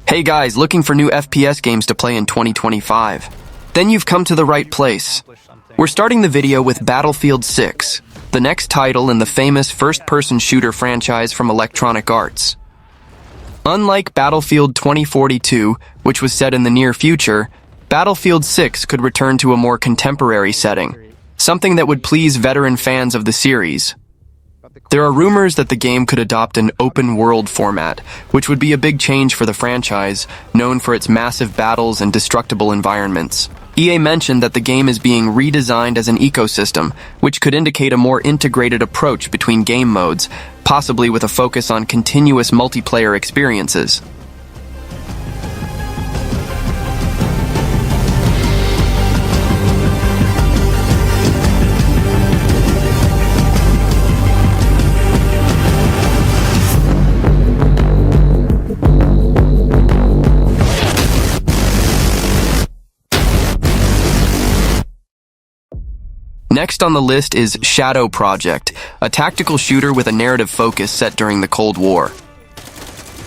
Hey guys, looking for new FPS games to play in 2025? Then you've come to the right place. We're starting the video with Battlefield 6, the next title in the famous first-person shooter franchise from Electronic Arts. Unlike Battlefield 2042, which was set in the near future, Battlefield 6 could return to a more contemporary setting, something that would please veteran fans of the series. There are rumors that the game could adopt an open-world format, which would be a big change for the franchise, known for its massive battles and destructible environments. EA mentioned that the game is being redesigned as an ecosystem, which could indicate a more integrated approach between game modes, possibly with a focus on continuous multiplayer experiences. Next on the list is Shadow Project, a tactical shooter with a narrative focus set during the Cold War.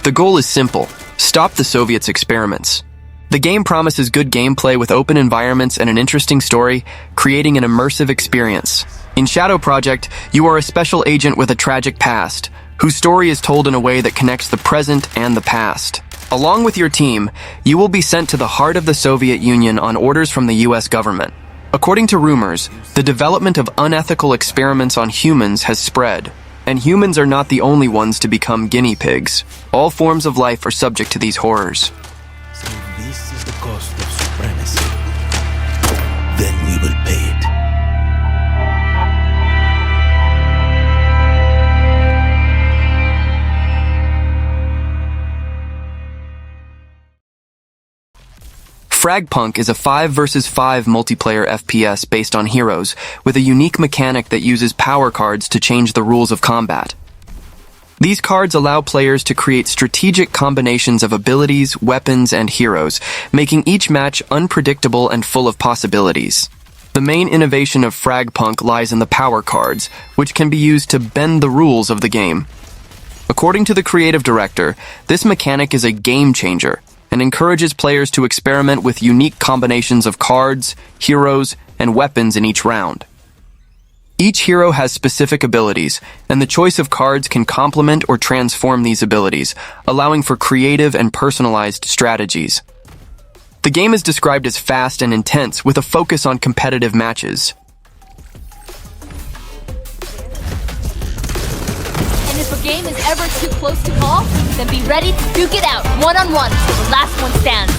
The goal is simple: stop the Soviets' experiments. The game promises good gameplay with open environments and an interesting story, creating an immersive experience. In Shadow Project, you are a special agent with a tragic past, whose story is told in a way that connects the present and the past. Along with your team, you will be sent to the heart of the Soviet Union on orders from the US government. According to rumors, the development of unethical experiments on humans has spread, and humans are not the only ones to become guinea pigs. All forms of life are subject to these horrors. So this is the cost of supremacy. Then we will pay it. FragPunk is a 5 vs 5 multiplayer FPS based on heroes, with a unique mechanic that uses power cards to change the rules of combat. These cards allow players to create strategic combinations of abilities, weapons, and heroes, making each match unpredictable and full of possibilities. The main innovation of FragPunk lies in the power cards, which can be used to bend the rules of the game. According to the creative director, this mechanic is a game changer, and encourages players to experiment with unique combinations of cards, heroes, and weapons in each round. Each hero has specific abilities, and the choice of cards can complement or transform these abilities, allowing for creative and personalized strategies. The game is described as fast and intense, with a focus on competitive matches. If a game is ever too close to call, then be ready to duke it out one-on-one till the last one stands.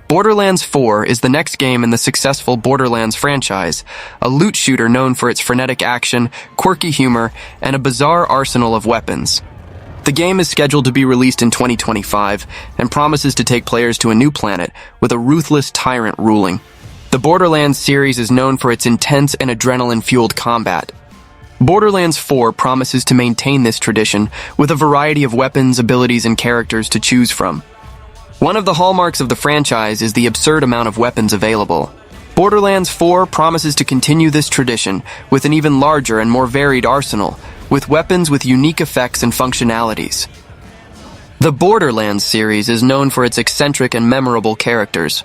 Borderlands 4 is the next game in the successful Borderlands franchise, a loot shooter known for its frenetic action, quirky humor, and a bizarre arsenal of weapons. The game is scheduled to be released in 2025 and promises to take players to a new planet with a ruthless tyrant ruling. The Borderlands series is known for its intense and adrenaline-fueled combat. Borderlands 4 promises to maintain this tradition with a variety of weapons, abilities, and characters to choose from. One of the hallmarks of the franchise is the absurd amount of weapons available. Borderlands 4 promises to continue this tradition with an even larger and more varied arsenal, with weapons with unique effects and functionalities. The Borderlands series is known for its eccentric and memorable characters.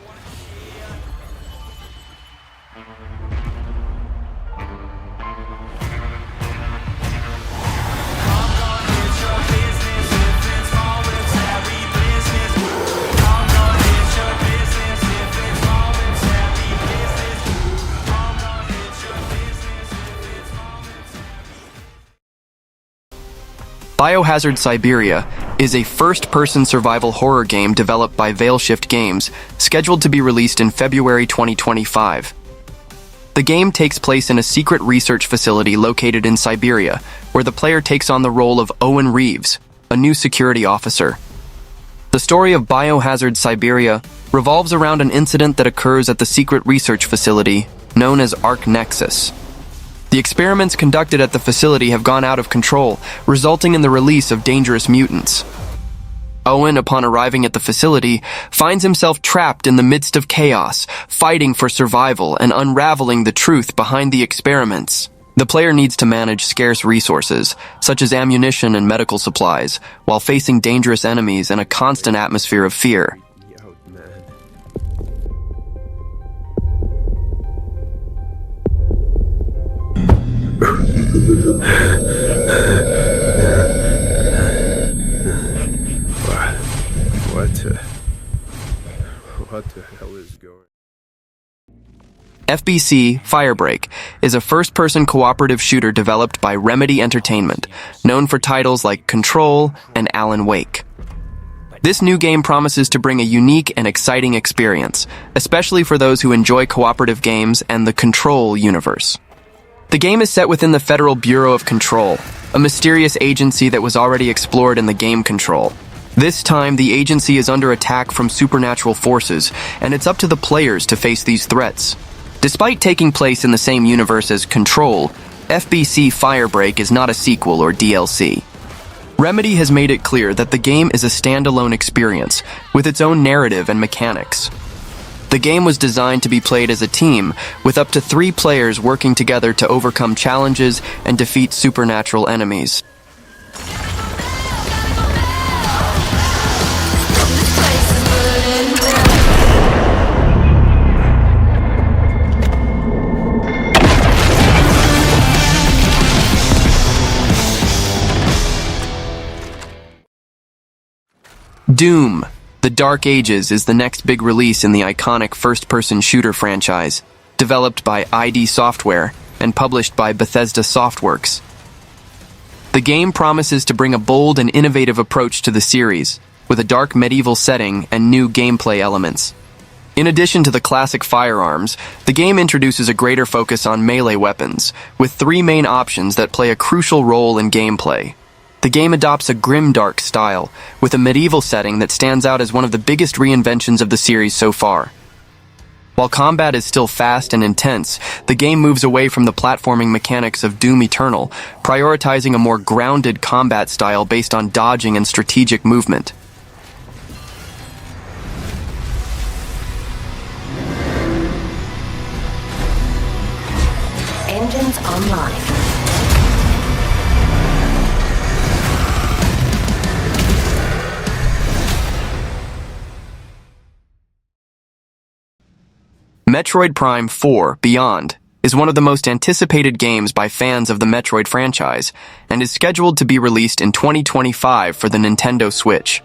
Biohazard Siberia is a first-person survival horror game developed by Veilshift Games, scheduled to be released in February 2025. The game takes place in a secret research facility located in Siberia, where the player takes on the role of Owen Reeves, a new security officer. The story of Biohazard Siberia revolves around an incident that occurs at the secret research facility known as Arc Nexus. The experiments conducted at the facility have gone out of control, resulting in the release of dangerous mutants. Owen, upon arriving at the facility, finds himself trapped in the midst of chaos, fighting for survival and unraveling the truth behind the experiments. The player needs to manage scarce resources, such as ammunition and medical supplies, while facing dangerous enemies and a constant atmosphere of fear. What the hell is going on? FBC Firebreak is a first-person cooperative shooter developed by Remedy Entertainment, known for titles like Control and Alan Wake. This new game promises to bring a unique and exciting experience, especially for those who enjoy cooperative games and the Control universe. The game is set within the Federal Bureau of Control, a mysterious agency that was already explored in the game Control. This time, the agency is under attack from supernatural forces, and it's up to the players to face these threats. Despite taking place in the same universe as Control, FBC Firebreak is not a sequel or DLC. Remedy has made it clear that the game is a standalone experience, with its own narrative and mechanics. The game was designed to be played as a team, with up to 3 players working together to overcome challenges and defeat supernatural enemies. Doom: The Dark Ages is the next big release in the iconic first-person shooter franchise, developed by ID Software and published by Bethesda Softworks. The game promises to bring a bold and innovative approach to the series, with a dark medieval setting and new gameplay elements. In addition to the classic firearms, the game introduces a greater focus on melee weapons, with 3 main options that play a crucial role in gameplay. The game adopts a grimdark style, with a medieval setting that stands out as one of the biggest reinventions of the series so far. While combat is still fast and intense, the game moves away from the platforming mechanics of Doom Eternal, prioritizing a more grounded combat style based on dodging and strategic movement. Engines online. Metroid Prime 4 Beyond is one of the most anticipated games by fans of the Metroid franchise and is scheduled to be released in 2025 for the Nintendo Switch.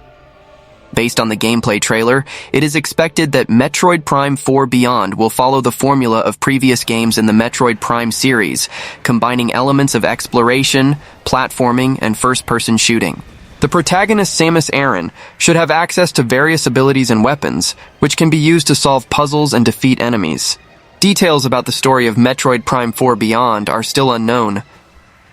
Based on the gameplay trailer, it is expected that Metroid Prime 4 Beyond will follow the formula of previous games in the Metroid Prime series, combining elements of exploration, platforming, and first-person shooting. The protagonist, Samus Aran, should have access to various abilities and weapons, which can be used to solve puzzles and defeat enemies. Details about the story of Metroid Prime 4 Beyond are still unknown.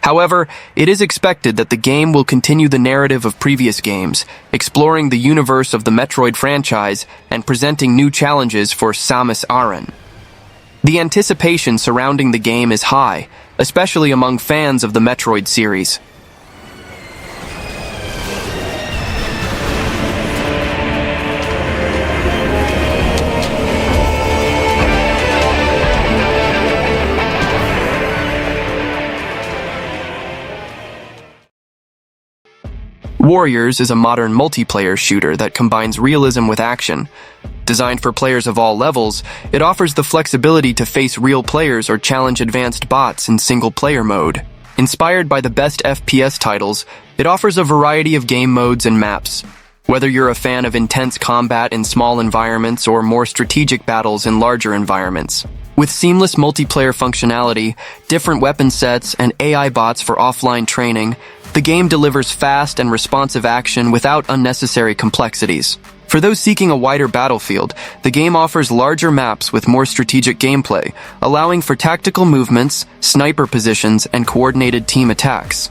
However, it is expected that the game will continue the narrative of previous games, exploring the universe of the Metroid franchise and presenting new challenges for Samus Aran. The anticipation surrounding the game is high, especially among fans of the Metroid series. Warriors is a modern multiplayer shooter that combines realism with action. Designed for players of all levels, it offers the flexibility to face real players or challenge advanced bots in single-player mode. Inspired by the best FPS titles, it offers a variety of game modes and maps. Whether you're a fan of intense combat in small environments or more strategic battles in larger environments. With seamless multiplayer functionality, different weapon sets, and AI bots for offline training, the game delivers fast and responsive action without unnecessary complexities. For those seeking a wider battlefield, the game offers larger maps with more strategic gameplay, allowing for tactical movements, sniper positions, and coordinated team attacks.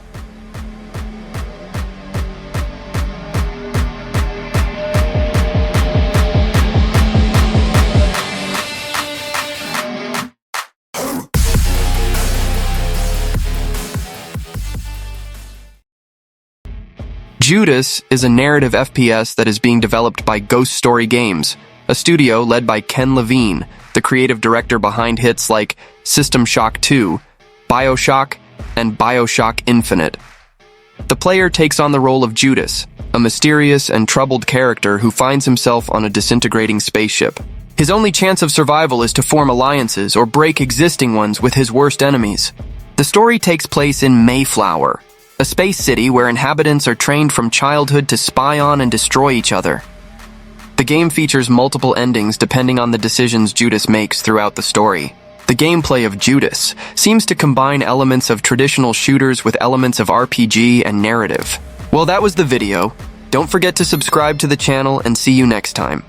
Judas is a narrative FPS that is being developed by Ghost Story Games, a studio led by Ken Levine, the creative director behind hits like System Shock 2, Bioshock, and Bioshock Infinite. The player takes on the role of Judas, a mysterious and troubled character who finds himself on a disintegrating spaceship. His only chance of survival is to form alliances or break existing ones with his worst enemies. The story takes place in Mayflower, a space city where inhabitants are trained from childhood to spy on and destroy each other. The game features multiple endings depending on the decisions Judas makes throughout the story. The gameplay of Judas seems to combine elements of traditional shooters with elements of RPG and narrative. Well, that was the video. Don't forget to subscribe to the channel and see you next time.